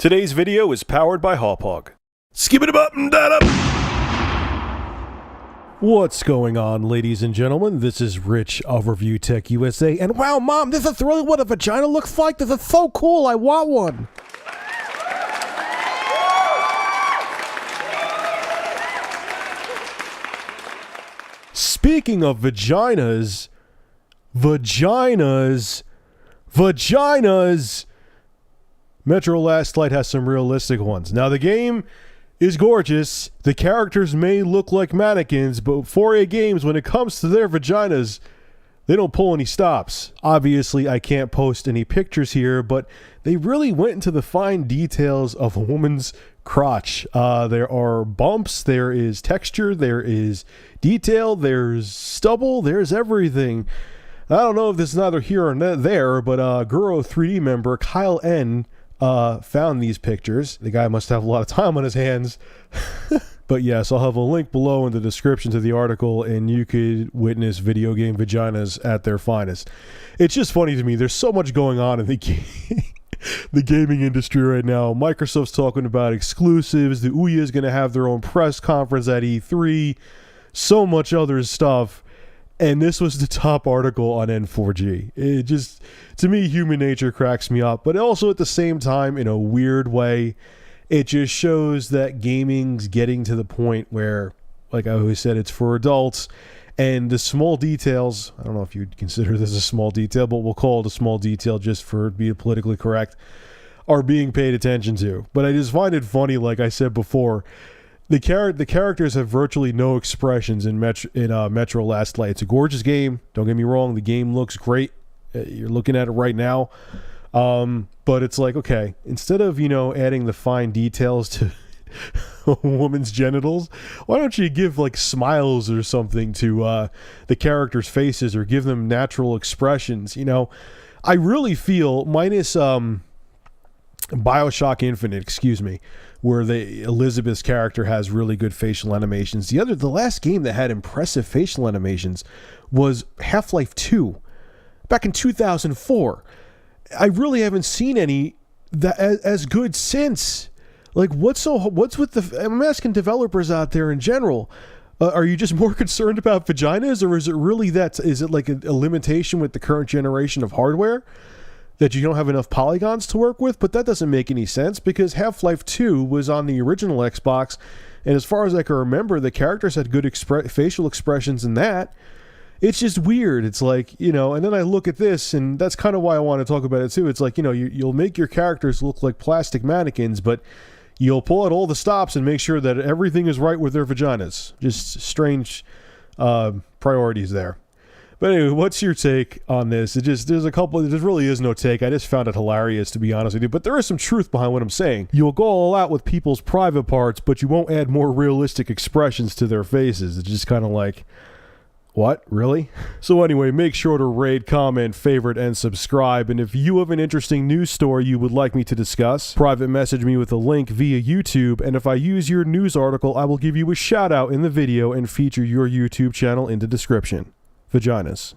Today's video is powered by Hawpog. Skip it up and that up. What's going on, ladies and gentlemen? This is Rich of ReviewTechUSA, and wow, Mom, this is really what a vagina looks like? This is so cool, I want one! Speaking of vaginas, Metro Last Light has some realistic ones. Now, the game is gorgeous. The characters may look like mannequins, but 4A games, when it comes to their vaginas, they don't pull any stops. Obviously, I can't post any pictures here, but they really went into the fine details of a woman's crotch. There are bumps, there is texture, there is detail, there's stubble, there's everything. I don't know if this is neither here or there, but Guro 3D member Kyle N found these pictures. The guy must have a lot of time on his hands. But yes, I'll have a link below in the description to the article, and you could witness video game vaginas at their finest. It's just funny to me. There's so much going on in the gaming industry right now. Microsoft's talking about exclusives. The Ouya is going to have their own press conference at E3. So much other stuff. And this was the top article on N4G. It just, to me, human nature cracks me up. But also at the same time, in a weird way, it just shows that gaming's getting to the point where, like I always said, it's for adults. And the small details, I don't know if you'd consider this a small detail, but we'll call it a small detail just for being politically correct, are being paid attention to. But I just find it funny, like I said before, the characters have virtually no expressions in Metro Last Light. It's a gorgeous game. Don't get me wrong. The game looks great. You're looking at it right now. But it's like, okay, instead of, adding the fine details to a woman's genitals, why don't you give, like, smiles or something to the characters' faces, or give them natural expressions? I really feel, minus BioShock Infinite, where Elizabeth's character has really good facial animations. The last game that had impressive facial animations was Half-Life 2 back in 2004. I really haven't seen any that as good since. Like, what's with the? I'm asking developers out there in general. Are you just more concerned about vaginas, or is it really that? Is it like a limitation with the current generation of hardware that you don't have enough polygons to work with? But that doesn't make any sense, because Half-Life 2 was on the original Xbox, and as far as I can remember, the characters had good facial expressions in that. It's just weird. It's like, and then I look at this, and that's kind of why I want to talk about it too. It's like, you'll make your characters look like plastic mannequins, but you'll pull out all the stops and make sure that everything is right with their vaginas. Just strange priorities there. But anyway, what's your take on this? There really is no take. I just found it hilarious, to be honest with you. But there is some truth behind what I'm saying. You'll go all out with people's private parts, but you won't add more realistic expressions to their faces. It's just kind of like, what? Really? So anyway, make sure to rate, comment, favorite, and subscribe. And if you have an interesting news story you would like me to discuss, private message me with a link via YouTube. And if I use your news article, I will give you a shout out in the video and feature your YouTube channel in the description. Vaginas.